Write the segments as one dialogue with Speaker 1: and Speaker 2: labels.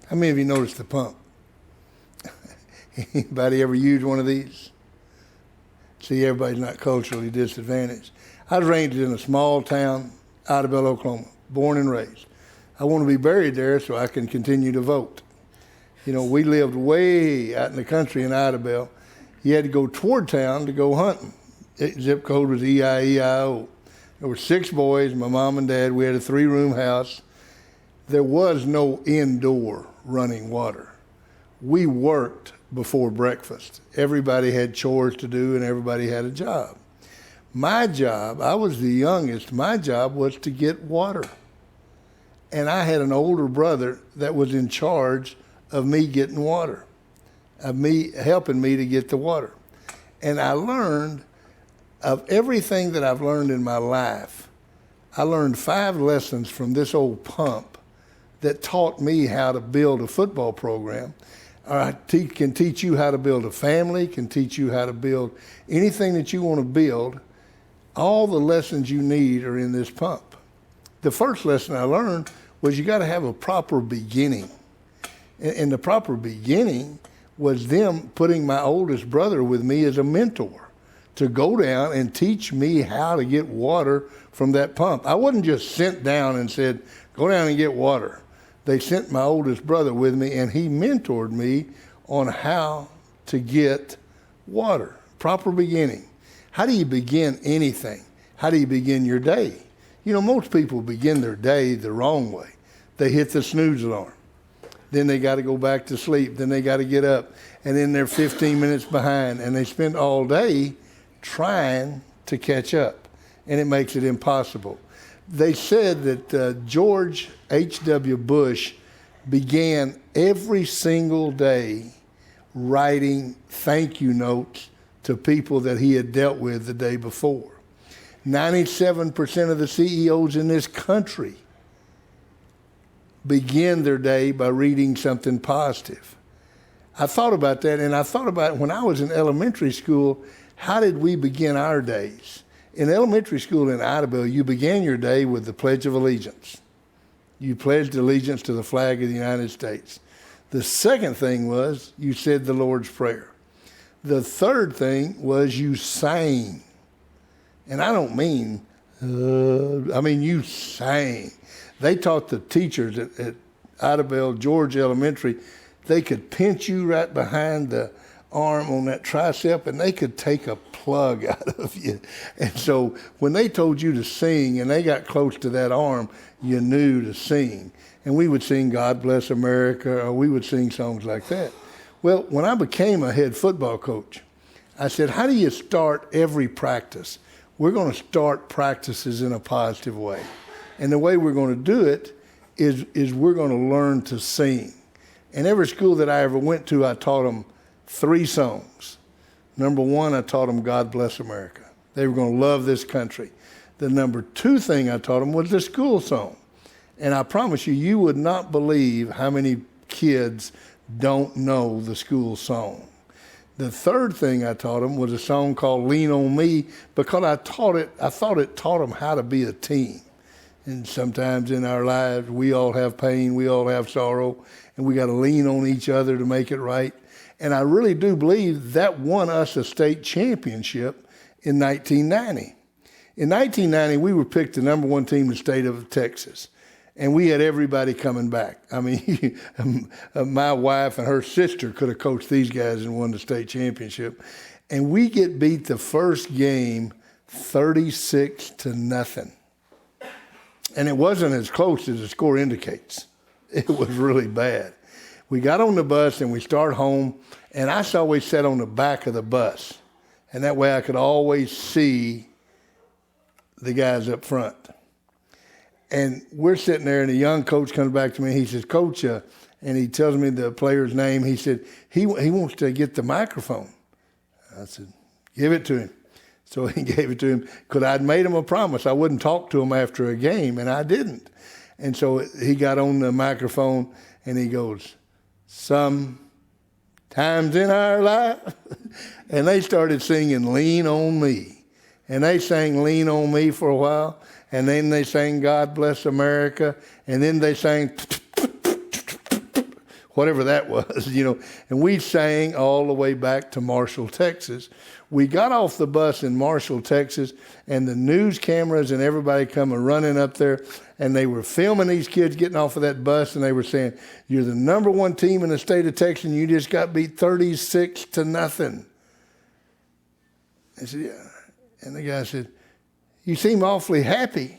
Speaker 1: How many of you noticed the pump? Anybody ever used one of these? See, everybody's not culturally disadvantaged. I was raised in a small town, Idabel, Oklahoma, born and raised. I want to be buried there so I can continue to vote. You know, we lived way out in the country in Idabel. You had to go toward town to go hunting. Zip code was EIEIO. There were 6 boys, my mom and dad. We had a 3-room house. There was no indoor running water. We worked before breakfast. Everybody had chores to do and everybody had a job. My job, I was the youngest, my job was to get water. And I had an older brother that was in charge of me getting water, of me helping me to get the water. And I learned of everything that I've learned in my life. I learned 5 lessons from this old pump that taught me how to build a football program. Can teach you how to build a family, can teach you how to build anything that you want to build. All the lessons you need are in this pump. The first lesson I learned was you got to have a proper beginning. And the proper beginning was them putting my oldest brother with me as a mentor to go down and teach me how to get water from that pump. I wasn't just sent down and said, go down and get water. They sent my oldest brother with me, and he mentored me on how to get water. Proper beginning. How do you begin anything? How do you begin your day? You know, most people begin their day the wrong way. They hit the snooze alarm. Then they got to go back to sleep. Then they got to get up. And then they're 15 minutes behind, and they spend all day trying to catch up, and it makes it impossible. They said that George H.W. Bush began every single day writing thank you notes to people that he had dealt with the day before. 97% of the CEOs in this country begin their day by reading something positive. I thought about that, and I thought about when I was in elementary school, how did we begin our days? In elementary school in Idabel, you began your day with the Pledge of Allegiance. You pledged allegiance to the flag of the United States. The second thing was you said the Lord's Prayer. The third thing was you sang. And I don't mean, I mean you sang. They taught the teachers at Idabel, George Elementary, they could pinch you right behind the arm on that tricep, and they could take a plug out of you. And so when they told you to sing and they got close to that arm, you knew to sing. And we would sing God Bless America, or we would sing songs like that. Well, when I became a head football coach, I said, how do you start every practice? We're going to start practices in a positive way. And the way we're going to do it is we're going to learn to sing. And every school that I ever went to, I taught them 3 songs. Number 1, I taught them God Bless America. They were going to love this country. The number 2 thing I taught them was the school song. And I promise you, you would not believe how many kids don't know the school song. The third thing I taught them was a song called Lean on Me, because I thought it taught them how to be a team. And sometimes in our lives, we all have pain, we all have sorrow, and we got to lean on each other to make it right. And I really do believe that won us a state championship in 1990. In 1990, we were picked the number 1 team in the state of Texas. And we had everybody coming back. I mean, my wife and her sister could have coached these guys and won the state championship. And we get beat the first game 36-0. And it wasn't as close as the score indicates. It was really bad. We got on the bus and we start home, and I always sat on the back of the bus. And that way I could always see the guys up front. And we're sitting there, and the young coach comes back to me. He says, Coach, and he tells me the player's name. He said, he wants to get the microphone. I said, give it to him. So he gave it to him, because I'd made him a promise I wouldn't talk to him after a game, and I didn't. And so he got on the microphone, and he goes, sometimes in our life. And they started singing Lean on Me. And they sang Lean on Me for a while. And then they sang God Bless America. And then they sang, whatever that was, And we sang all the way back to Marshall, Texas. We got off the bus in Marshall, Texas, and the news cameras and everybody coming running up there, and they were filming these kids getting off of that bus, and they were saying, "You're the number one team in the state of Texas, and you just got beat 36-0. I said, "Yeah." And the guy said, "You seem awfully happy."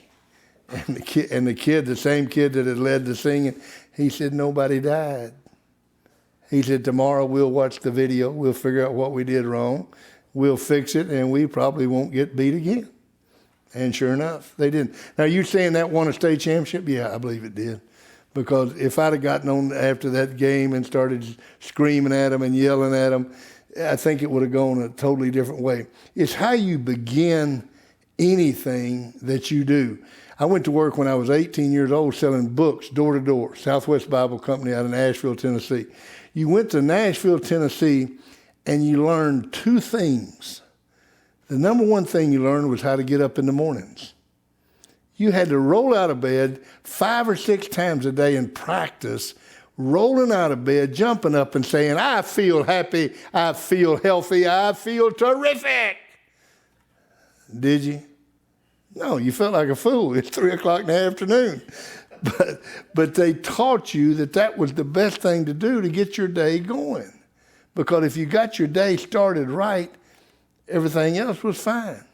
Speaker 1: And the same kid that had led the singing, he said, "Nobody died." He said, "Tomorrow we'll watch the video. We'll figure out what we did wrong. We'll fix it, and we probably won't get beat again." And sure enough, they didn't. Now, you saying that won a state championship? Yeah, I believe it did. Because if I'd have gotten on after that game and started screaming at them and yelling at them, I think it would have gone a totally different way. It's how you begin anything that you do. I went to work when I was 18 years old selling books door to door, Southwest Bible Company out of Nashville, Tennessee. You went to Nashville, Tennessee, and you learned two things. The number one thing you learned was how to get up in the mornings. You had to roll out of bed 5 or 6 times a day and practice rolling out of bed, jumping up and saying, "I feel happy, I feel healthy, I feel terrific." Did you? No, you felt like a fool. It's 3 o'clock in the afternoon. But they taught you that was the best thing to do to get your day going. Because if you got your day started right, everything else was fine.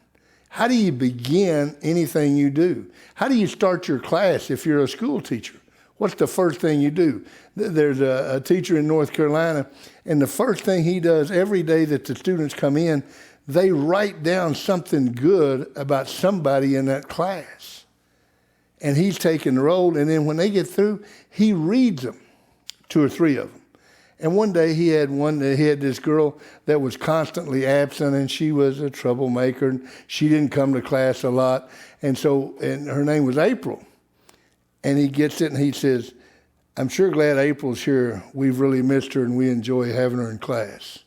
Speaker 1: How do you begin anything you do? How do you start your class if you're a school teacher? What's the first thing you do? There's a teacher in North Carolina, and the first thing he does every day that the students come in, they write down something good about somebody in that class. And he's taking the roll, and then when they get through, he reads them, 2 or 3 of them. And one day he had this girl that was constantly absent, and she was a troublemaker, and she didn't come to class a lot. And her name was April. And he gets it and he says, "I'm sure glad April's here. We've really missed her and we enjoy having her in class."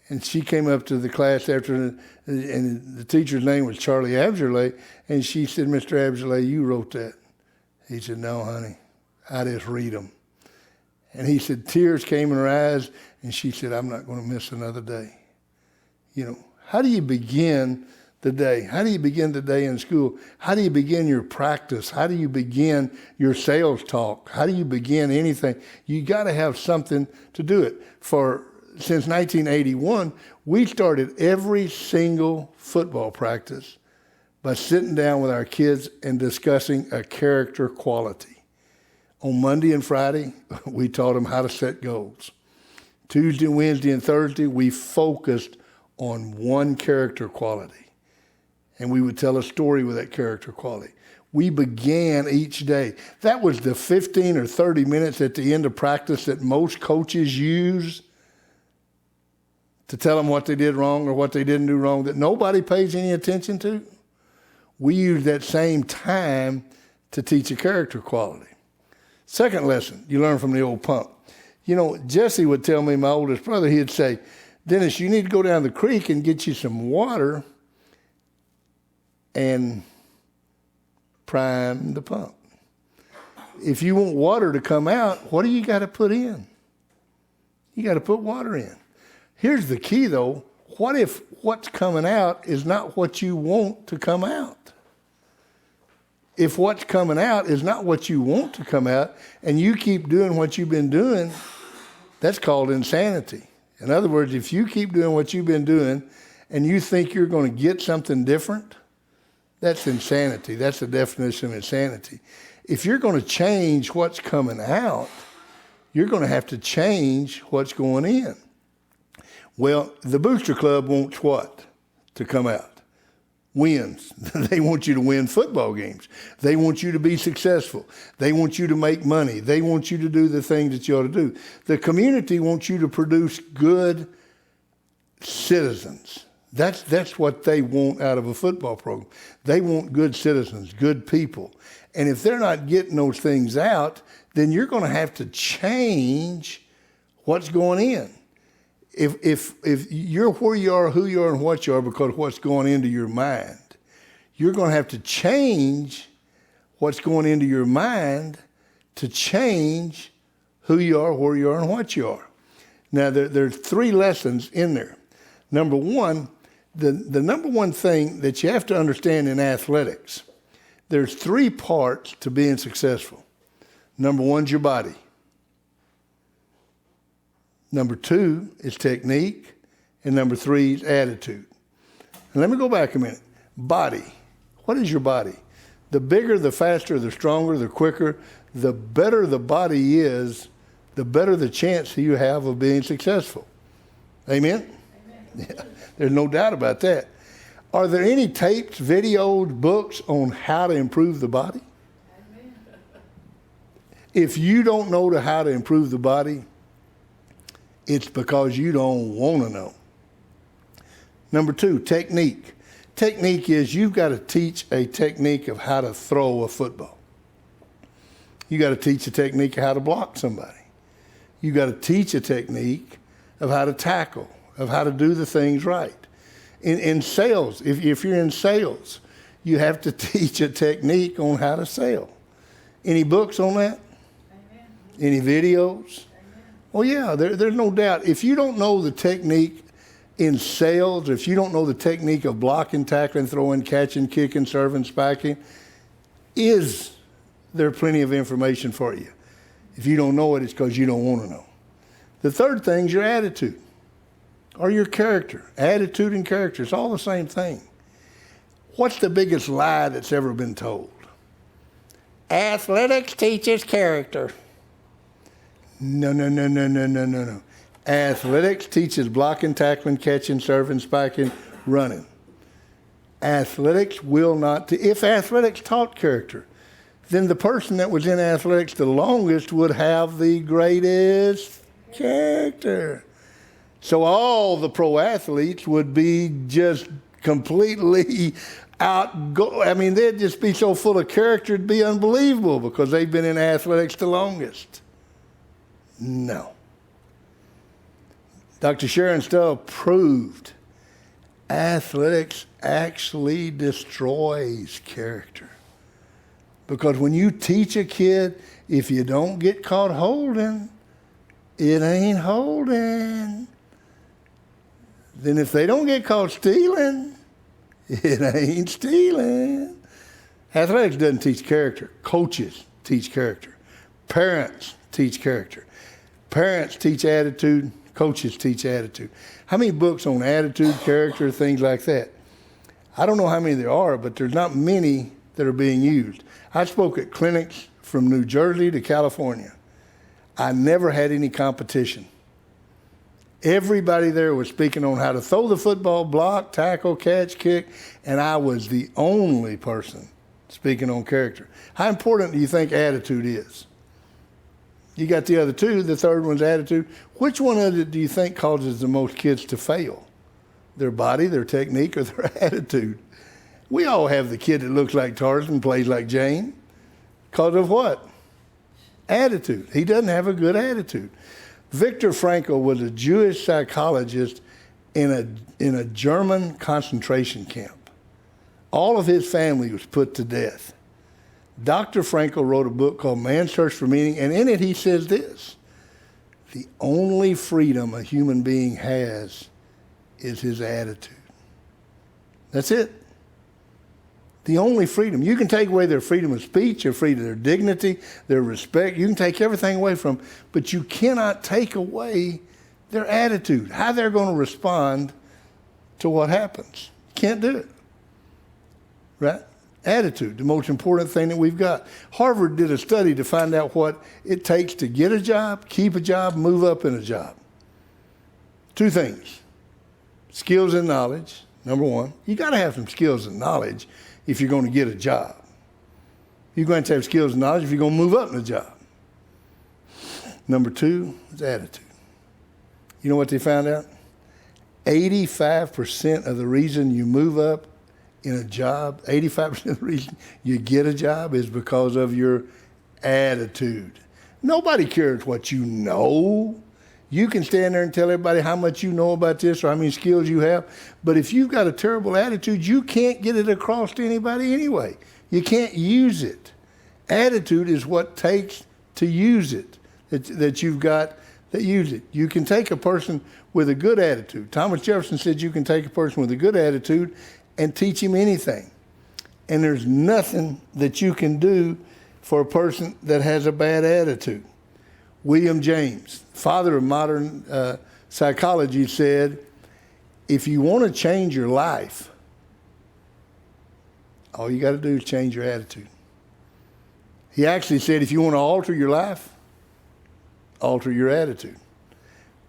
Speaker 1: And she came up to the class and the teacher's name was Charlie Abgerley, and she said, "Mr. Abgerley, you wrote that." He said, "No, honey, I just read them." And he said tears came in her eyes, and she said, "I'm not going to miss another day." How do you begin the day? How do you begin the day in school? How do you begin your practice? How do you begin your sales talk? How do you begin anything? You got to have something to do it. Since 1981, we started every single football practice by sitting down with our kids and discussing a character quality. On Monday and Friday, we taught them how to set goals. Tuesday, Wednesday, and Thursday, we focused on one character quality. And we would tell a story with that character quality. We began each day. That was the 15 or 30 minutes at the end of practice that most coaches use to tell them what they did wrong or what they didn't do wrong that nobody pays any attention to. We use that same time to teach a character quality. Second lesson, you learn from the old pump. Jesse would tell me, my oldest brother, he'd say, "Dennis, you need to go down the creek and get you some water and prime the pump. If you want water to come out, what do you got to put in? You got to put water in." Here's the key, though. What if what's coming out is not what you want to come out? If what's coming out is not what you want to come out, and you keep doing what you've been doing, that's called insanity. In other words, if you keep doing what you've been doing and you think you're going to get something different, that's insanity. That's the definition of insanity. If you're going to change what's coming out, you're going to have to change what's going in. Well, the Booster Club wants what to come out? Wins. They want you to win football games. They want you to be successful. They want you to make money. They want you to do the things that you ought to do. The community wants you to produce good citizens. That's what they want out of a football program. They want good citizens, good people. And if they're not getting those things out, then you're going to have to change what's going in. If you're where you are, who you are, and what you are because of what's going into your mind, you're going to have to change what's going into your mind to change who you are, where you are, and what you are. Now, there's 3 lessons in there. Number one, the number one thing that you have to understand in athletics, there's 3 parts to being successful. Number 1's your body. Number 2 is technique. And number 3 is attitude. And let me go back a minute. Body. What is your body? The bigger, the faster, the stronger, the quicker, the better the body is, the better the chance you have of being successful. Amen? Amen. Yeah, there's no doubt about that. Are there any tapes, videos, books on how to improve the body? Amen. If you don't know how to improve the body, it's because you don't want to know. Number 2, technique. Technique is you've got to teach a technique of how to throw a football. You got to teach a technique of how to block somebody. You got to teach a technique of how to tackle, of how to do the things right. In sales, if you're in sales, you have to teach a technique on how to sell. Any books on that? Amen. Any videos? Amen. Well, yeah, there's no doubt. If you don't know the technique in sales, if you don't know the technique of blocking, tackling, throwing, catching, kicking, serving, spiking, is there plenty of information for you? If you don't know it, it's because you don't want to know. The third thing is your attitude or your character. Attitude and character, it's all the same thing. What's the biggest lie that's ever been told? Athletics teaches character. No. Athletics teaches blocking, tackling, catching, serving, spiking, running. Athletics will not. If athletics taught character, then the person that was in athletics the longest would have the greatest character. So all the pro athletes would be just completely they'd just be so full of character, it'd be unbelievable because they've been in athletics the longest. No. Dr. Sharon Stull proved athletics actually destroys character. Because when you teach a kid, if you don't get caught holding, it ain't holding. Then if they don't get caught stealing, it ain't stealing. Athletics doesn't teach character. Coaches teach character. Parents teach character. Parents teach attitude. Coaches teach attitude. How many books on attitude, character, things like that? I don't know how many there are, but there's not many that are being used. I spoke at clinics from New Jersey to California. I never had any competition. Everybody there was speaking on how to throw the football, block, tackle, catch, kick, and I was the only person speaking on character. How important do you think attitude is? You got the other 2, the third one's attitude. Which one of it do you think causes the most kids to fail? Their body, their technique, or their attitude? We all have the kid that looks like Tarzan, plays like Jane. Because of what? Attitude. He doesn't have a good attitude. Viktor Frankl was a Jewish psychologist in a German concentration camp. All of his family was put to death. Dr. Frankl wrote a book called Man's Search for Meaning, and in it he says this: the only freedom a human being has is his attitude. That's it. The only freedom. You can take away their freedom of speech, their freedom, their dignity, their respect. You can take everything away from them, but you cannot take away their attitude, how they're going to respond to what happens. You can't do it. Right? Attitude, the most important thing that we've got. Harvard did a study to find out what it takes to get a job, keep a job, move up in a job. 2 things. Skills and knowledge, number 1. You got to have some skills and knowledge if you're going to get a job. You're going to have skills and knowledge if you're going to move up in a job. Number 2 is attitude. You know what they found out? 85% of the reason you move up in a job, 85% of the reason you get a job is because of your attitude. Nobody cares what you know. You can stand there and tell everybody how much you know about this or how many skills you have, but if you've got a terrible attitude, you can't get it across to anybody anyway. You can't use it. Attitude is what takes to use it. that you've got that use it. You can take a person with a good attitude. Thomas Jefferson said you can take a person with a good attitude and teach him anything. And there's nothing that you can do for a person that has a bad attitude. William James, father of modern psychology, said, if you want to change your life, all you got to do is change your attitude. He actually said, if you want to alter your life, alter your attitude.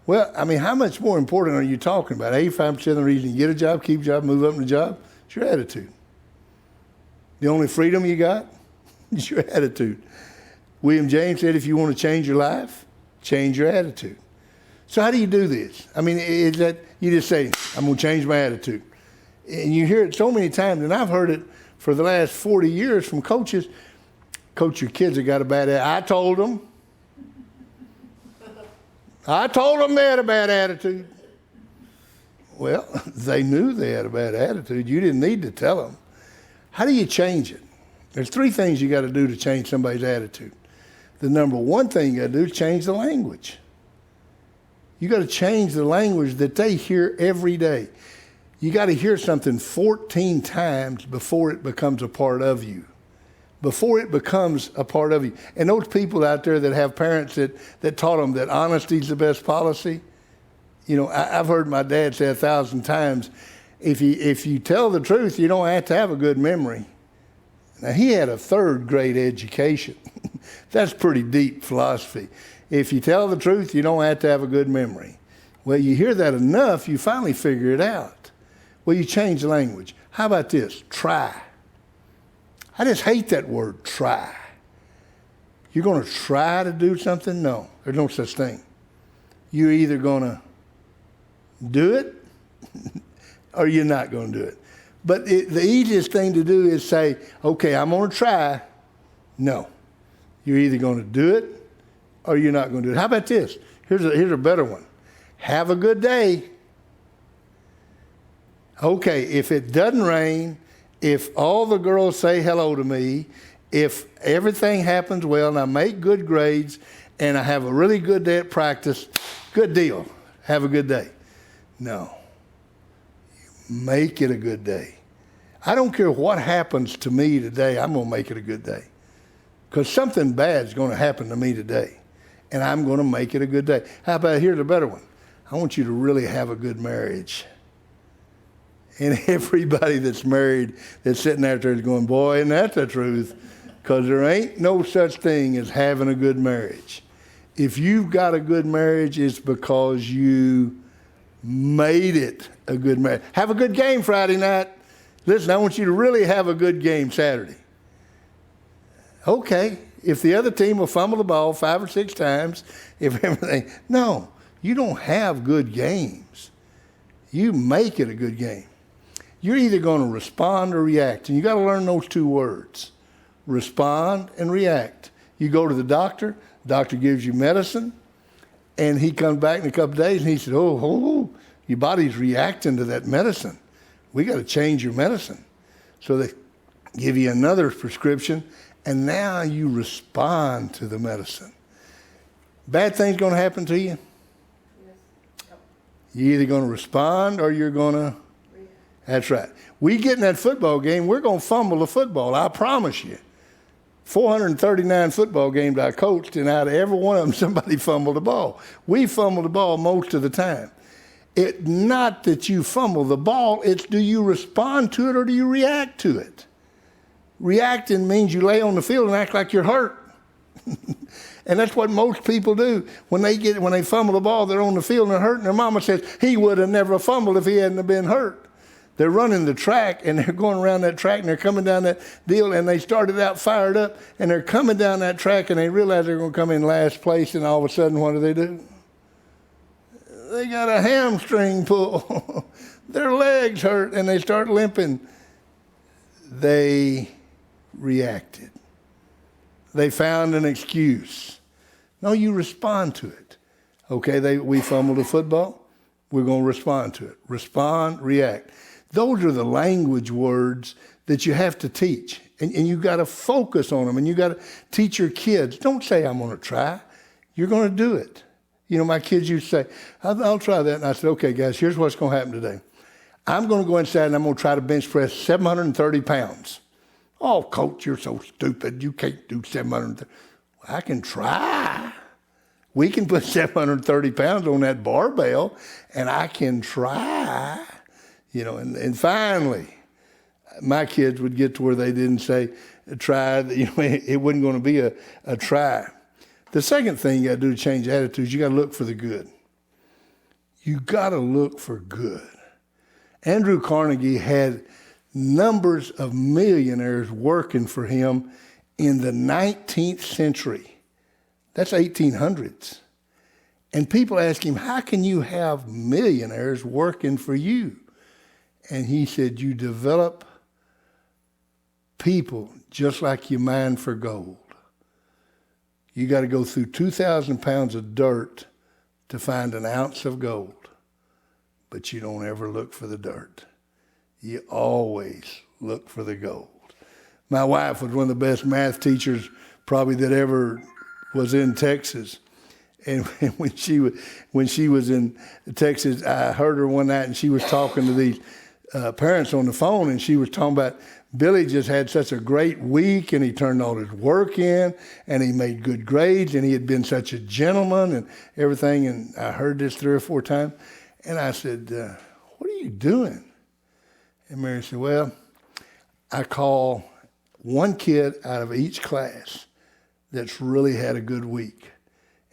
Speaker 1: Well, I mean, how much more important are you talking about? 85% of the reason you get a job, keep a job, move up in the job, it's your attitude. The only freedom you got is your attitude. William James said, if you want to change your life, change your attitude. So how do you do this? I mean, is that you just say, I'm going to change my attitude. And you hear it so many times, and I've heard it for the last 40 years from coaches. Coach, your kids have got a bad attitude. I told them they had a bad attitude. Well, they knew they had a bad attitude. You didn't need to tell them. How do you change it? There's three things you got to do to change somebody's attitude. The number one thing you got to do is change the language. You got to change the language that they hear every day. You got to hear something 14 times before it becomes a part of you. Before it becomes a part of you. And those people out there that have parents that taught them that honesty is the best policy, you know, I've heard my dad say 1,000 times, if you tell the truth, you don't have to have a good memory. Now, he had a third grade education. That's pretty deep philosophy. If you tell the truth, you don't have to have a good memory. Well, you hear that enough, you finally figure it out. Well, you change the language. How about this? Try. I just hate that word, try. You're going to try to do something? No, there's no such thing. You're either going to do it or you're not going to do it. But the easiest thing to do is say, okay, I'm going to try. No. You're either going to do it or you're not going to do it. How about this? Here's a better one. Have a good day. Okay, if it doesn't rain, if all the girls say hello to me, if everything happens well and I make good grades and I have a really good day at practice, good deal. Have a good day. No. Make it a good day. I don't care what happens to me today, I'm going to make it a good day. Because something bad is going to happen to me today, and I'm going to make it a good day. How about, here's a better one. I want you to really have a good marriage. And everybody that's married that's sitting out there is going, boy, isn't that the truth? Because there ain't no such thing as having a good marriage. If you've got a good marriage, it's because you made it a good marriage. Have a good game Friday night. Listen, I want you to really have a good game Saturday. Okay, if the other team will fumble the ball 5 or 6 times, if everything, no, you don't have good games. You make it a good game. You're either going to respond or react, and you got to learn those two words, respond and react. You go to the doctor gives you medicine, and he comes back in a couple of days and he said, oh, your body's reacting to that medicine. We got to change your medicine. So they give you another prescription, and now you respond to the medicine. Bad things going to happen to you? Yes. You're either going to respond or you're going to... That's right. We get in that football game, we're going to fumble the football, I promise you. 439 football games I coached, and out of every one of them, somebody fumbled the ball. We fumble the ball most of the time. It's not that you fumble the ball, it's do you respond to it or do you react to it? Reacting means you lay on the field and act like you're hurt. And that's what most people do. When they fumble the ball, they're on the field and they're hurt, and their mama says, he would have never fumbled if he hadn't been hurt. They're running the track, and they're going around that track, and they're coming down that deal, and they started out fired up, and they're coming down that track, and they realize they're going to come in last place, and all of a sudden, what do? They got a hamstring pull. Their legs hurt, and they start limping. They reacted. They found an excuse. No, you respond to it. Okay, we fumbled the football. We're going to respond to it. Respond, react. Those are the language words that you have to teach. And you got to focus on them. And you got to teach your kids. Don't say, I'm going to try. You're going to do it. You know, my kids used to say, I'll try that. And I said, okay, guys, here's what's going to happen today. I'm going to go inside and I'm going to try to bench press 730 pounds. Oh, Coach, you're so stupid. You can't do 730. I can try. We can put 730 pounds on that barbell, and I can try. You know, and finally, my kids would get to where they didn't say try. You know, it wasn't going to be a try. The second thing you got to do to change attitudes, you got to look for the good. You got to look for good. Andrew Carnegie had numbers of millionaires working for him in the 19th century. That's 1800s. And people ask him, how can you have millionaires working for you? And he said, you develop people just like you mine for gold. You got to go through 2,000 pounds of dirt to find an ounce of gold. But you don't ever look for the dirt. You always look for the gold. My wife was one of the best math teachers probably that ever was in Texas. And when she was in Texas, I heard her one night and she was talking to these parents on the phone, and she was talking about Billy just had such a great week, and he turned all his work in, and he made good grades, and he had been such a gentleman and everything. And I heard this 3 or 4 times, and I said, what are you doing? And Mary said, well, I call one kid out of each class that's really had a good week.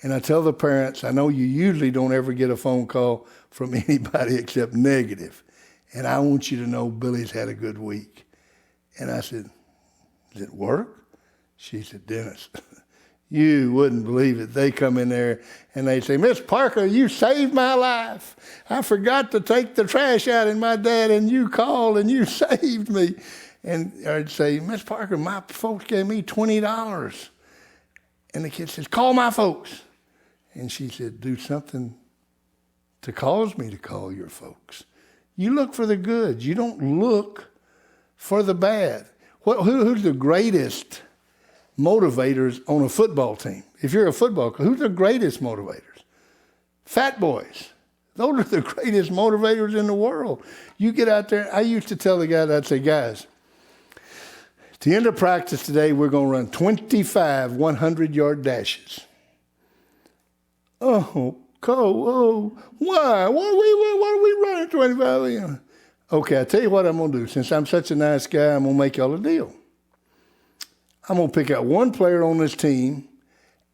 Speaker 1: And I tell the parents, I know you usually don't ever get a phone call from anybody except negative. And I want you to know Billy's had a good week. And I said, does it work? She said, Dennis, you wouldn't believe it. They come in there and they say, Miss Parker, you saved my life. I forgot to take the trash out in my dad, and you called and you saved me. And I'd say, Miss Parker, my folks gave me $20. And the kid says, call my folks. And she said, do something to cause me to call your folks. You look for the good. You don't look for the bad. Who's the greatest motivators on a football team? If you're a football coach, who's the greatest motivators? Fat boys. Those are the greatest motivators in the world. You get out there. I used to tell the guys, I'd say, guys, at the end of practice today, we're going to run 25 100-yard dashes. Oh, Cole, why? Why are we running 25? Okay, I tell you what I'm going to do. Since I'm such a nice guy, I'm going to make y'all a deal. I'm going to pick out one player on this team,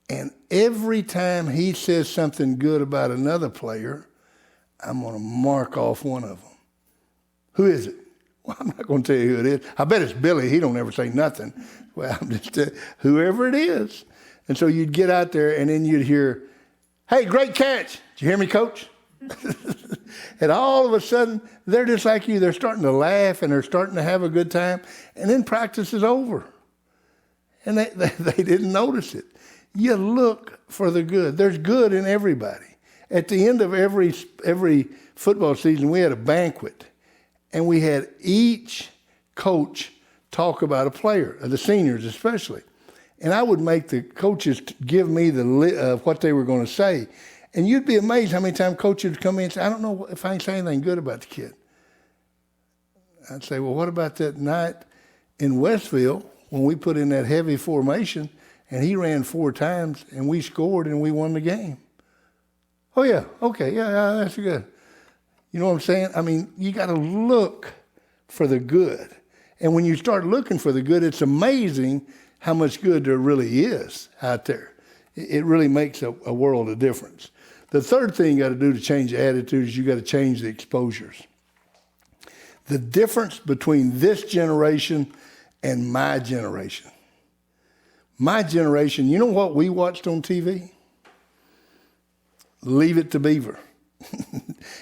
Speaker 1: and every time he says something good about another player, I'm going to mark off one of them. Who is it? Well, I'm not going to tell you who it is. I bet it's Billy. He don't ever say nothing. Well, I'm just whoever it is. And so you'd get out there, and then you'd hear, hey, great catch. Did you hear me, Coach? And all of a sudden, they're just like you. They're starting to laugh, and they're starting to have a good time. And then practice is over. And they didn't notice it. You look for the good. There's good in everybody. At the end of every football season, we had a banquet. And we had each coach talk about a player, the seniors especially. And I would make the coaches give me what they were going to say. And you'd be amazed how many times coaches would come in and say, I don't know if I can say anything good about the kid. I'd say, well, what about that night in Westville when we put in that heavy formation and he ran 4 times and we scored and we won the game? Oh, yeah, okay, yeah, that's good. You know what I'm saying? I mean, you got to look for the good. And when you start looking for the good, it's amazing how much good there really is out there. It really makes a world of difference. The third thing you got to do to change the attitude is you got to change the exposures. The difference between this generation and my generation. My generation, you know what we watched on TV? Leave It to Beaver.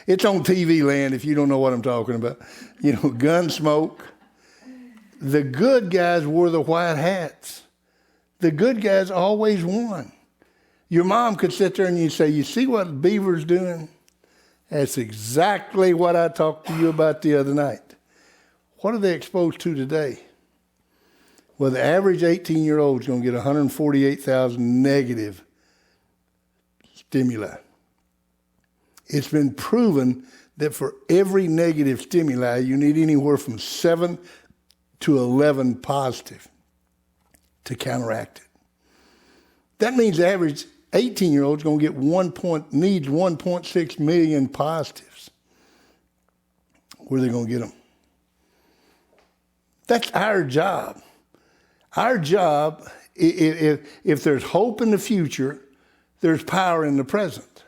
Speaker 1: It's on TV land if you don't know what I'm talking about. You know, Gunsmoke. The good guys wore the white hats. The good guys always won. Your mom could sit there and you'd say, you see what Beaver's doing? That's exactly what I talked to you about the other night. What are they exposed to today? Well, the average 18-year-old is going to get 148,000 negative stimuli. It's been proven that for every negative stimuli, you need anywhere from 7 to 11 positive to counteract it. That means the average 18-year-old is going to get needs 1.6 million positives. Where are they going to get them? That's our job. Our job, if there's hope in the future, there's power in the present.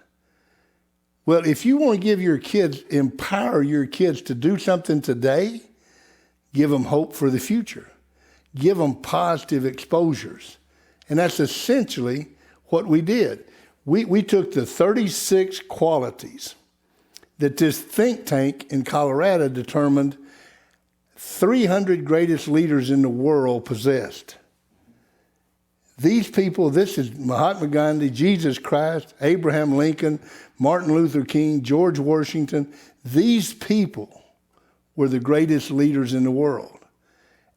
Speaker 1: Well, if you want to empower your kids to do something today, give them hope for the future. Give them positive exposures. And that's essentially what we did. We took the 36 qualities that this think tank in Colorado determined 300 greatest leaders in the world possessed. These people, this is Mahatma Gandhi, Jesus Christ, Abraham Lincoln, Martin Luther King, George Washington. These people were the greatest leaders in the world.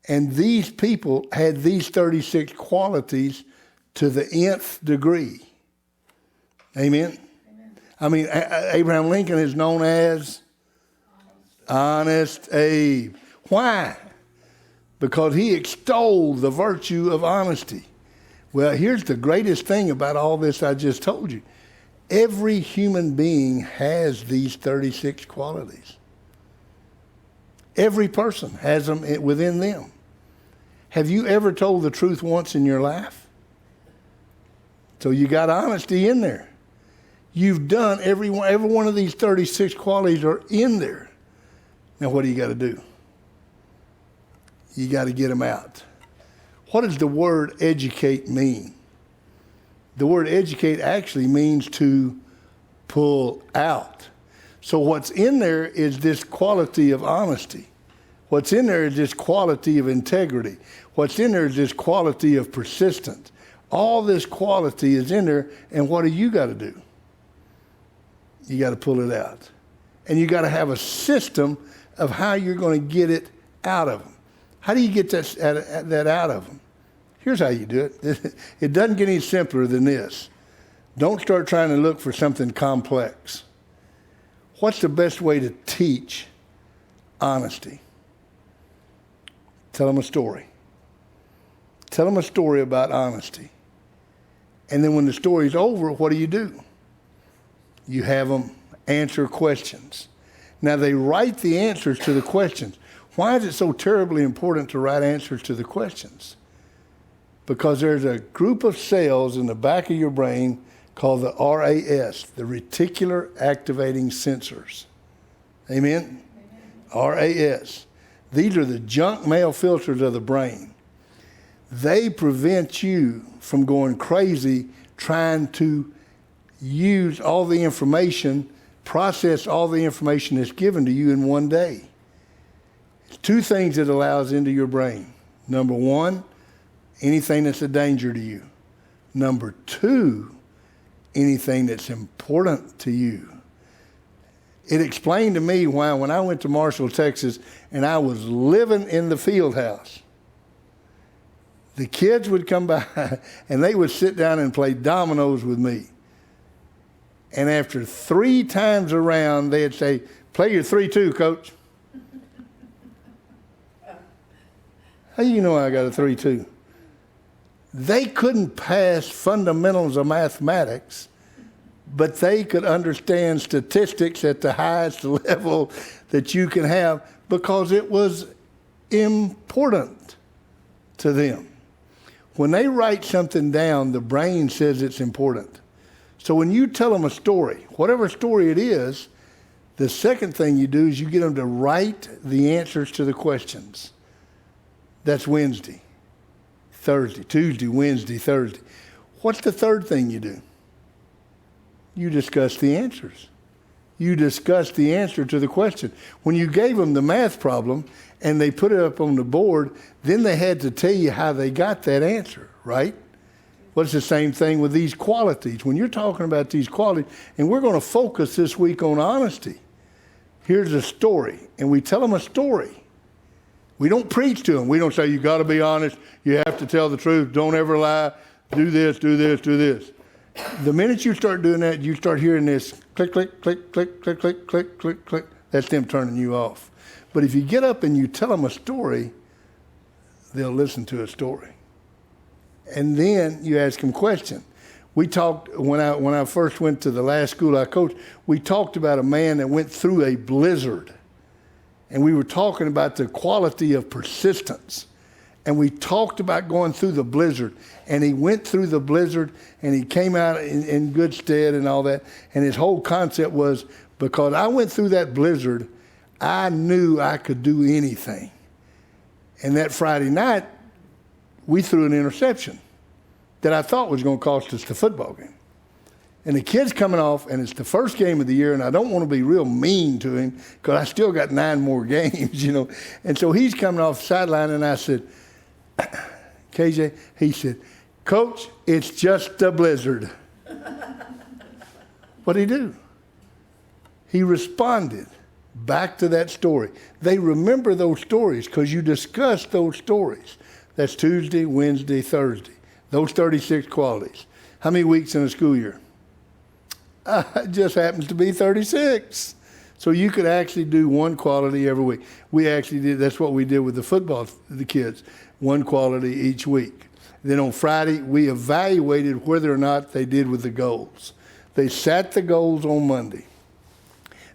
Speaker 1: And these people had these 36 qualities to the nth degree. Amen? I mean, Abraham Lincoln is known as Honest Abe. Why? Because he extolled the virtue of honesty. Well, here's the greatest thing about all this I just told you. Every human being has these 36 qualities. Every person has them within them. Have you ever told the truth once in your life? So you got honesty in there. You've done every one of these 36 qualities are in there. Now what do you got to do? You got to get them out. What does the word educate mean? The word educate actually means to pull out. So what's in there is this quality of honesty. What's in there is this quality of integrity. What's in there is this quality of persistence. All this quality is in there, and what do you got to do? You got to pull it out. And you got to have a system of how you're going to get it out of them. How do you get that out of them? Here's how you do it. It doesn't get any simpler than this. Don't start trying to look for something complex. What's the best way to teach honesty? Tell them a story. Tell them a story about honesty. And then when the story's over, what do? You have them answer questions. Now, they write the answers to the questions. Why is it so terribly important to write answers to the questions? Because there's a group of cells in the back of your brain called the RAS, the reticular activating sensors. Amen? RAS. These are the junk mail filters of the brain. They prevent you from going crazy trying to use all the information, process all the information that's given to you in one day. Two things it allows into your brain. Number one, anything that's a danger to you. Number two, anything that's important to you. It explained to me why when I went to Marshall, Texas, and I was living in the field house, the kids would come by and they would sit down and play dominoes with me. And after 3 times around, they'd say, "Play your 3-2, coach." How do you know I got a 3-2? They couldn't pass fundamentals of mathematics, but they could understand statistics at the highest level that you can have because it was important to them. When they write something down, the brain says it's important. So when you tell them a story, whatever story it is, the second thing you do is you get them to write the answers to the questions. That's Wednesday, Thursday, Tuesday, Wednesday, Thursday. What's the third thing you do? You discuss the answers. You discuss the answer to the question. When you gave them the math problem and they put it up on the board, then they had to tell you how they got that answer, right? Well, it's the same thing with these qualities. When you're talking about these qualities, and we're going to focus this week on honesty. Here's a story, and we tell them a story. We don't preach to them. We don't say, you got to be honest. You have to tell the truth. Don't ever lie. Do this, do this, do this. The minute you start doing that, you start hearing this click, click, click, click, click, click, click, click, click. That's them turning you off. But if you get up and you tell them a story, they'll listen to a story. And then you ask them questions. We talked, when I first went to the last school I coached, we talked about a man that went through a blizzard. And we were talking about the quality of persistence. And we talked about going through the blizzard. And he went through the blizzard and he came out in good stead and all that. And his whole concept was, because I went through that blizzard, I knew I could do anything. And that Friday night, we threw an interception that I thought was going to cost us the football game. And the kid's coming off, and it's the first game of the year, and I don't want to be real mean to him because I still got 9 more games, you know. And so he's coming off the sideline, and I said, KJ, he said, Coach, it's just a blizzard. What'd he do? He responded back to that story. They remember those stories because you discuss those stories. That's Tuesday, Wednesday, Thursday. Those 36 qualities. How many weeks in a school year? It just happens to be 36. So you could actually do one quality every week. We actually did, that's what we did with the kids, one quality each week. Then on Friday, we evaluated whether or not they did with the goals. They set the goals on Monday.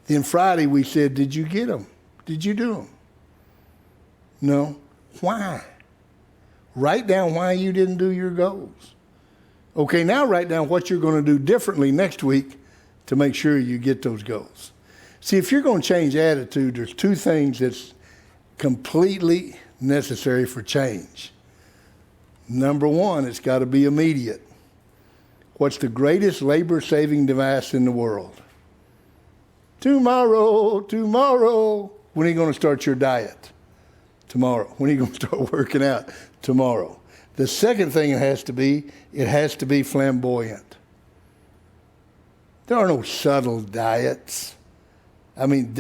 Speaker 1: Then Friday, we said, did you get them? Did you do them? No. Why? Write down why you didn't do your goals. Okay, now write down what you're going to do differently next week to make sure you get those goals. See, if you're going to change attitude, there's 2 things that's completely necessary for change. Number 1, it's got to be immediate. What's the greatest labor-saving device in the world? Tomorrow, tomorrow. When are you going to start your diet? Tomorrow. When are you going to start working out? Tomorrow. The second thing it has to be flamboyant. There are no subtle diets. I mean,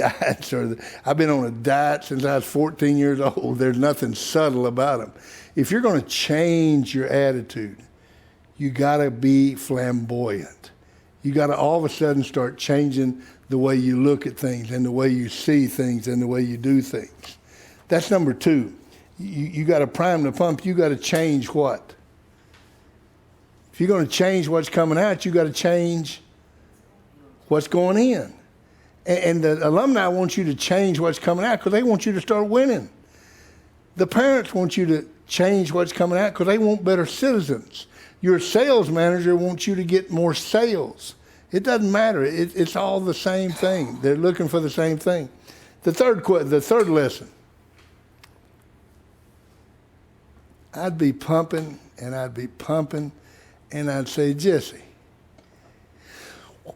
Speaker 1: I've been on a diet since I was 14 years old. There's nothing subtle about them. If you're going to change your attitude, you got to be flamboyant. You got to all of a sudden start changing the way you look at things and the way you see things and the way you do things. That's number 2. You got to prime the pump. You got to change what? If you're going to change what's coming out, you got to change what's going in. And the alumni want you to change what's coming out because they want you to start winning. The parents want you to change what's coming out because they want better citizens. Your sales manager wants you to get more sales. It doesn't matter. It's all the same thing. They're looking for the same thing. The third lesson. I'd be pumping, and I'd say, Jesse,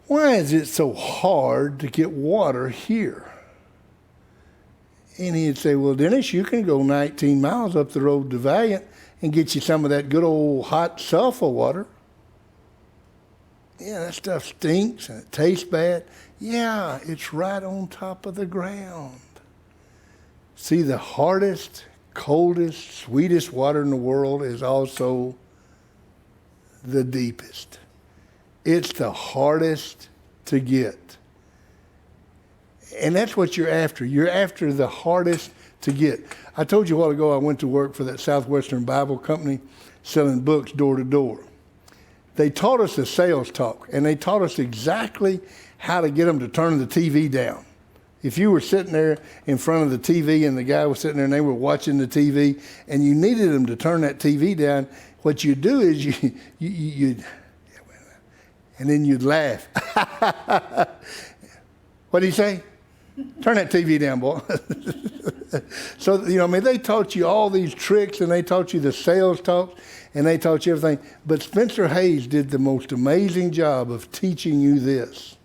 Speaker 1: why is it so hard to get water here? And he'd say, well, Dennis, you can go 19 miles up the road to Valiant and get you some of that good old hot sulfur water. Yeah, that stuff stinks and it tastes bad. Yeah, it's right on top of the ground. See, the hardest, coldest, sweetest water in the world is also the deepest. It's the hardest to get. And that's what you're after. You're after the hardest to get. I told you a while ago I went to work for that Southwestern Bible Company selling books door to door. They taught us the sales talk, and they taught us exactly how to get them to turn the TV down. If you were sitting there in front of the TV and the guy was sitting there and they were watching the TV and you needed them to turn that TV down, what you do is you'd and then you'd laugh. What did he say? Turn that TV down, boy. So, they taught you all these tricks and they taught you the sales talk and they taught you everything. But Spencer Hayes did the most amazing job of teaching you this.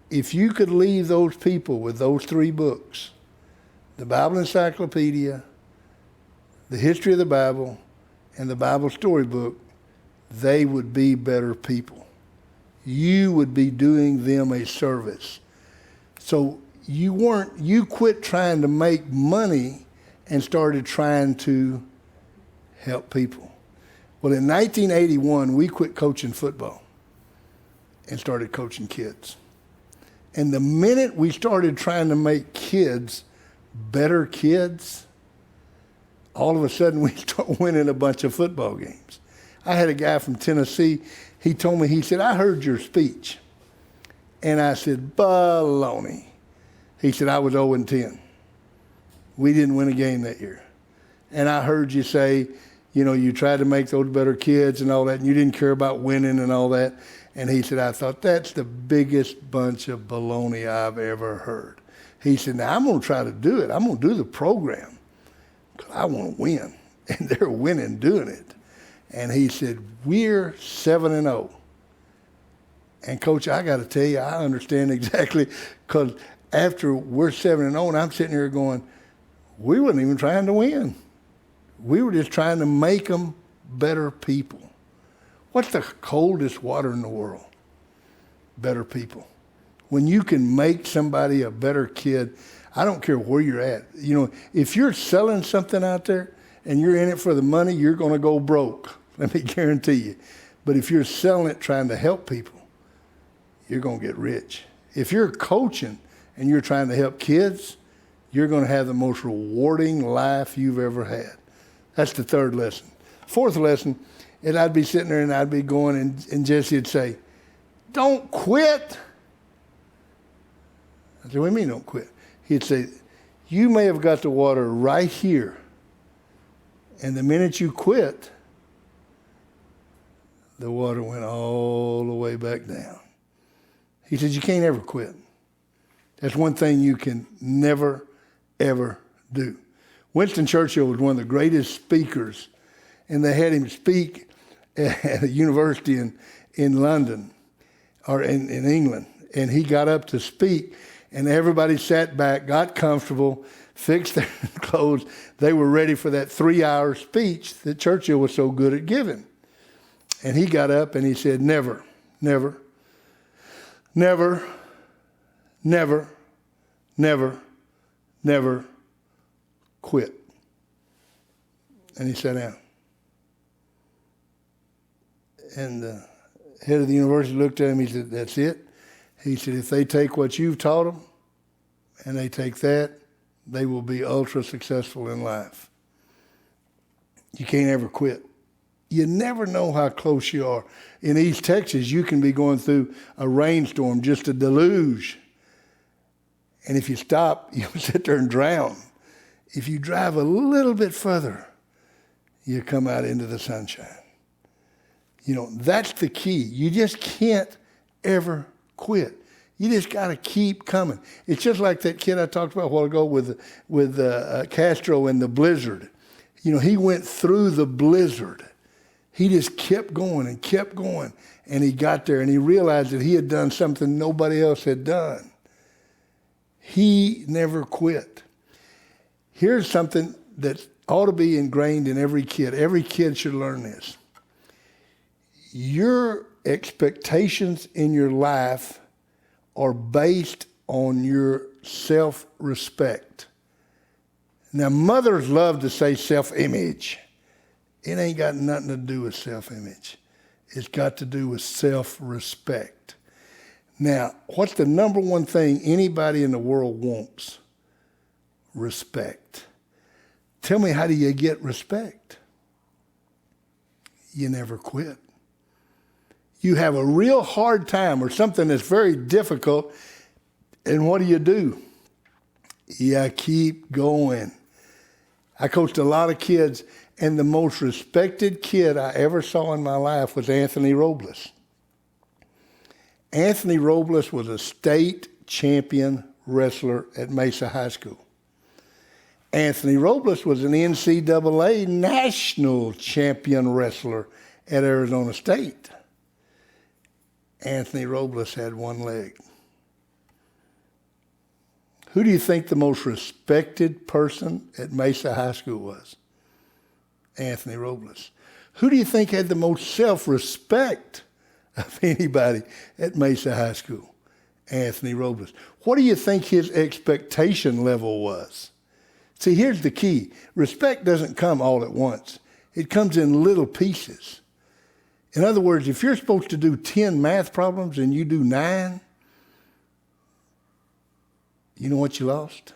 Speaker 1: If you could leave those people with those 3 books, the Bible Encyclopedia, the History of the Bible, and the Bible Storybook, they would be better people. You would be doing them a service. So you quit trying to make money and started trying to help people. Well, in 1981, we quit coaching football and started coaching kids. And the minute we started trying to make kids better kids, all of a sudden we start winning a bunch of football games. I had a guy from Tennessee. He told me, he said, I heard your speech. And I said, baloney. He said, I was 0-10. We didn't win a game that year. And I heard you say, you know, you tried to make those better kids and all that, and you didn't care about winning and all that. And he said, I thought, that's the biggest bunch of baloney I've ever heard. He said, now I'm going to try to do it. I'm going to do the program because I want to win. And they're winning doing it. And he said, we're 7-0. And, Coach, I got to tell you, I understand exactly, because after we're 7-0, and I'm sitting here going, we wasn't even trying to win. We were just trying to make them better people. What's the coldest water in the world? Better people. When you can make somebody a better kid, I don't care where you're at. You know, if you're selling something out there and you're in it for the money, you're going to go broke. Let me guarantee you. But if you're selling it trying to help people, you're going to get rich. If you're coaching and you're trying to help kids, you're going to have the most rewarding life you've ever had. That's the third lesson. Fourth lesson, and I'd be sitting there and I'd be going, and Jesse would say, don't quit. I said, what do you mean don't quit? He'd say, you may have got the water right here, and the minute you quit, the water went all the way back down. He said, you can't ever quit. That's one thing you can never, ever do. Winston Churchill was one of the greatest speakers, and they had him speak at a university in London, or in England, and he got up to speak, and everybody sat back, got comfortable, fixed their clothes. They were ready for that 3-hour speech that Churchill was so good at giving. And he got up and he said, never, never, never, never, never, never quit. And he sat down. And the head of the university looked at him. He said, that's it. He said, if they take what you've taught them and they take that, they will be ultra successful in life. You can't ever quit. You never know how close you are. In East Texas, you can be going through a rainstorm, just a deluge. And if you stop, you'll sit there and drown. If you drive a little bit further, you come out into the sunshine. You know, that's the key. You just can't ever quit. You just got to keep coming. It's just like that kid I talked about a while ago with Castro and the blizzard. You know, he went through the blizzard. He just kept going, and he got there, and he realized that he had done something nobody else had done. He never quit. Here's something that ought to be ingrained in every kid. Every kid should learn this. Your expectations in your life are based on your self-respect. Now, mothers love to say self-image. It ain't got nothing to do with self-image. It's got to do with self-respect. Now, what's the number one thing anybody in the world wants? Respect. Tell me, how do you get respect? You never quit. You have a real hard time or something that's very difficult, and what do? You keep going. I coached a lot of kids, and the most respected kid I ever saw in my life was Anthony Robles. Anthony Robles was a state champion wrestler at Mesa High School. Anthony Robles was an NCAA national champion wrestler at Arizona State. Anthony Robles had one leg. Who do you think the most respected person at Mesa High School was? Anthony Robles. Who do you think had the most self-respect of anybody at Mesa High School? Anthony Robles. What do you think his expectation level was? See, here's the key. Respect doesn't come all at once. It comes in little pieces. In other words, if you're supposed to do 10 math problems and you do 9, you know what you lost?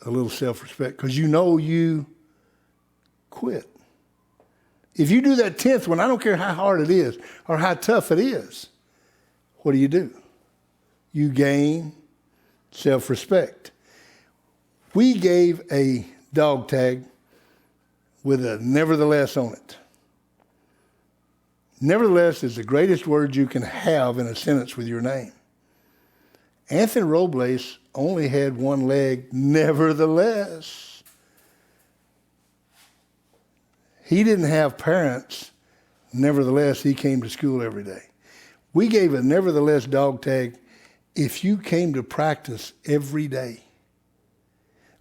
Speaker 1: A little self-respect, because you know you quit. If you do that 10th one, I don't care how hard it is or how tough it is, what do? You gain self-respect. We gave a dog tag with a nevertheless on it. Nevertheless is the greatest word you can have in a sentence with your name. Anthony Robles only had one leg, nevertheless. He didn't have parents, nevertheless, he came to school every day. We gave a nevertheless dog tag if you came to practice every day.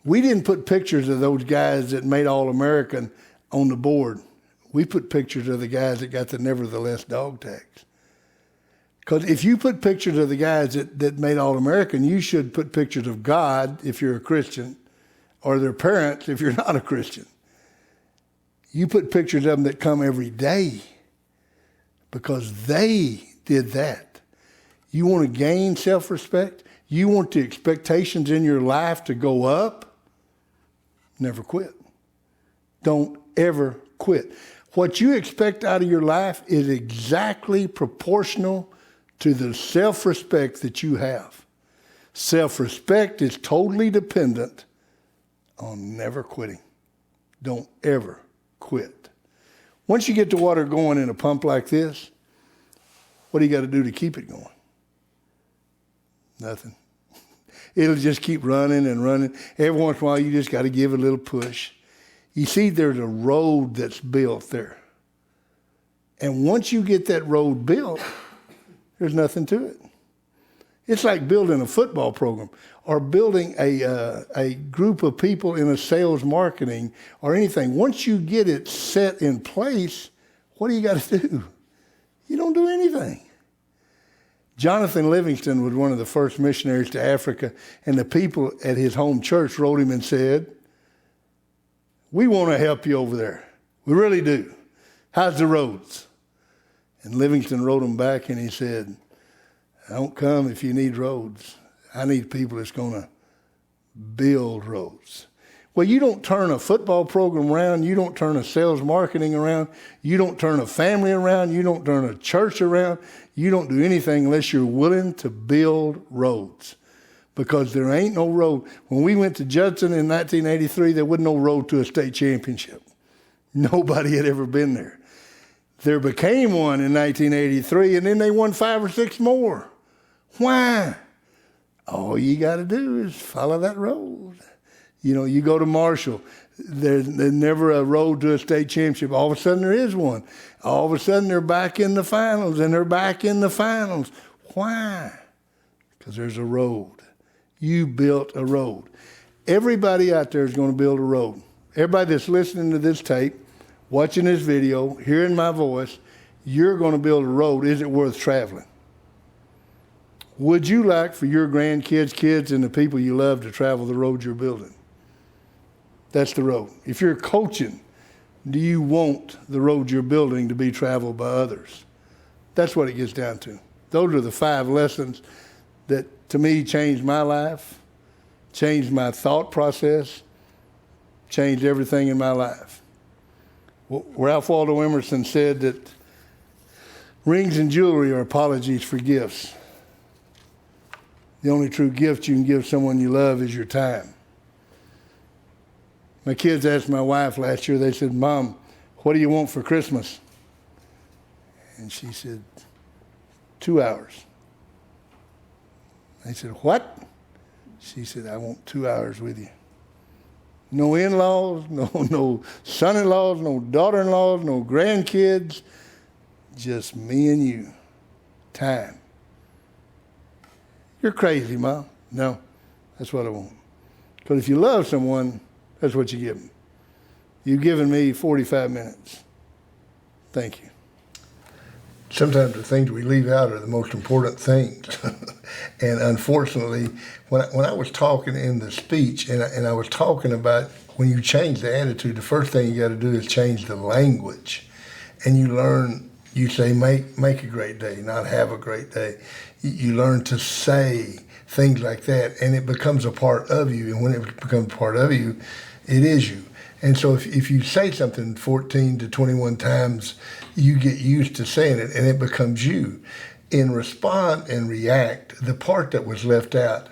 Speaker 1: We didn't put pictures of those guys that made All-American on the board. We put pictures of the guys that got the nevertheless dog tags. Because if you put pictures of the guys that made All-American, you should put pictures of God if you're a Christian, or their parents if you're not a Christian. You put pictures of them that come every day because they did that. You want to gain self-respect? You want the expectations in your life to go up? Never quit. Don't ever quit. What you expect out of your life is exactly proportional to the self-respect that you have. Self-respect is totally dependent on never quitting. Don't ever quit. Once you get the water going in a pump like this, what do you got to do to keep it going? Nothing. It'll just keep running and running. Every once in a while, you just got to give it a little push. You see, there's a road that's built there. And once you get that road built, there's nothing to it. It's like building a football program or building a group of people in a sales marketing or anything. Once you get it set in place, what do you got to do? You don't do anything. Jonathan Livingston was one of the first missionaries to Africa, and the people at his home church wrote him and said, "We want to help you over there. We really do. How's the roads?" And Livingston wrote him back and he said, "I don't come if you need roads. I need people that's going to build roads." Well, you don't turn a football program around. You don't turn a sales marketing around. You don't turn a family around. You don't turn a church around. You don't do anything unless you're willing to build roads. Because there ain't no road. When we went to Judson in 1983, there wasn't no road to a state championship. Nobody had ever been there. There became one in 1983, and then they won 5 or 6 more. Why? All you got to do is follow that road. You know, you go to Marshall, there's never a road to a state championship. All of a sudden there is one. All of a sudden they're back in the finals, and they're back in the finals. Why? Because there's a road. You built a road. Everybody out there is going to build a road. Everybody that's listening to this tape, watching this video, hearing my voice, you're going to build a road. Is it worth traveling? Would you like for your grandkids, kids, and the people you love to travel the road you're building? That's the road. If you're coaching, do you want the road you're building to be traveled by others? That's what it gets down to. Those are the 5 lessons that, to me, changed my life, changed my thought process, changed everything in my life. Ralph Waldo Emerson said that rings and jewelry are apologies for gifts. The only true gift you can give someone you love is your time. My kids asked my wife last year, they said, "Mom, what do you want for Christmas?" And she said, 2 hours. They said, "What?" She said, "I want 2 hours with you. No in-laws, no son-in-laws, no daughter-in-laws, no grandkids, just me and you. Time." "You're crazy, Mom." "No, that's what I want." Because if you love someone, that's what you give them. You've given me 45 minutes. Thank you. Sometimes the things we leave out are the most important things. And unfortunately, when I was talking in the speech, and I was talking about when you change the attitude, the first thing you got to do is change the language. And you learn, you say, make a great day, not have a great day. You learn to say things like that, and it becomes a part of you. And when it becomes part of you, it is you. And so if you say something 14 to 21 times, you get used to saying it, and it becomes you. In respond and react, the part that was left out,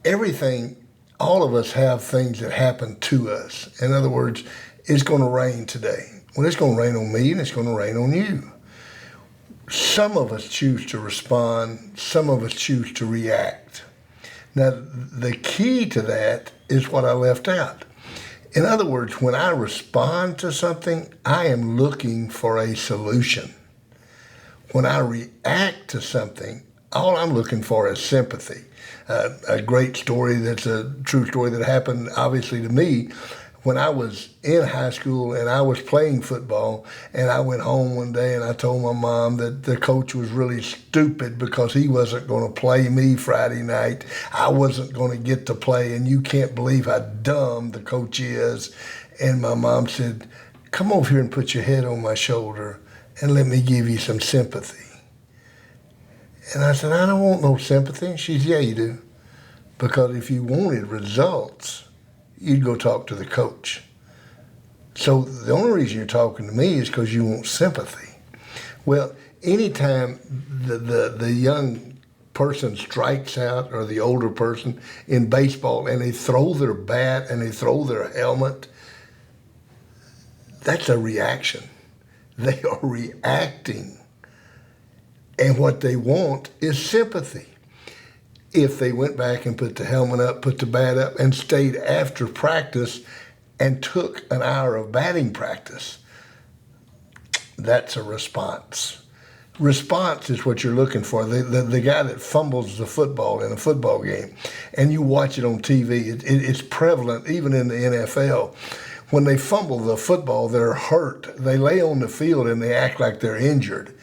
Speaker 1: everything, all of us have things that happen to us. In other words, it's going to rain today. Well, it's going to rain on me, and it's going to rain on you. Some of us choose to respond. Some of us choose to react. Now, the key to that is what I left out. In other words, when I respond to something, I am looking for a solution. When I react to something, all I'm looking for is sympathy. A great story that's a true story that happened, obviously, to me. When I was in high school and I was playing football, and I went home one day and I told my mom that the coach was really stupid because he wasn't going to play me Friday night. I wasn't going to get to play, and you can't believe how dumb the coach is. And my mom said, "Come over here and put your head on my shoulder and let me give you some sympathy." And I said, "I don't want no sympathy." She said, "Yeah, you do. Because if you wanted results, you'd go talk to the coach. So the only reason you're talking to me is because you want sympathy." Well, anytime the young person strikes out, or the older person in baseball, and they throw their bat and they throw their helmet, that's a reaction. They are reacting. And what they want is sympathy. If they went back and put the helmet up, put the bat up, and stayed after practice and took an hour of batting practice, that's a response. Response is what you're looking for. The guy that fumbles the football in a football game, and you watch it on TV, it's prevalent even in the NFL. When they fumble the football, they're hurt. They lay on the field and they act like they're injured.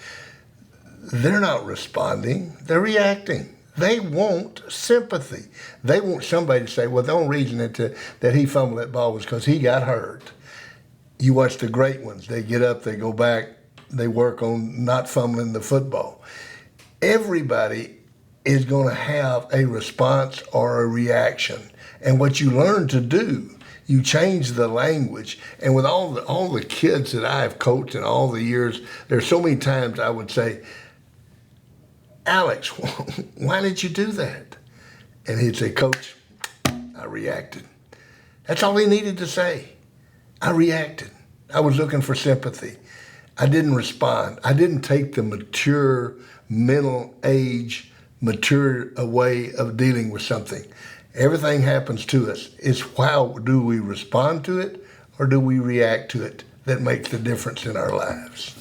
Speaker 1: They're not responding, they're reacting. They want sympathy. They want somebody to say, well, the only reason that he fumbled that ball was because he got hurt. You watch the great ones. They get up, they go back, they work on not fumbling the football. Everybody is going to have a response or a reaction. And what you learn to do, you change the language. And with all the kids that I've coached in all the years, there's so many times I would say, "Alex, why did you do that?" And he'd say, "Coach, I reacted." That's all he needed to say. I reacted. I was looking for sympathy. I didn't respond. I didn't take the mature mental age, mature way of dealing with something. Everything happens to us. It's how do we respond to it, or do we react to it, that makes the difference in our lives.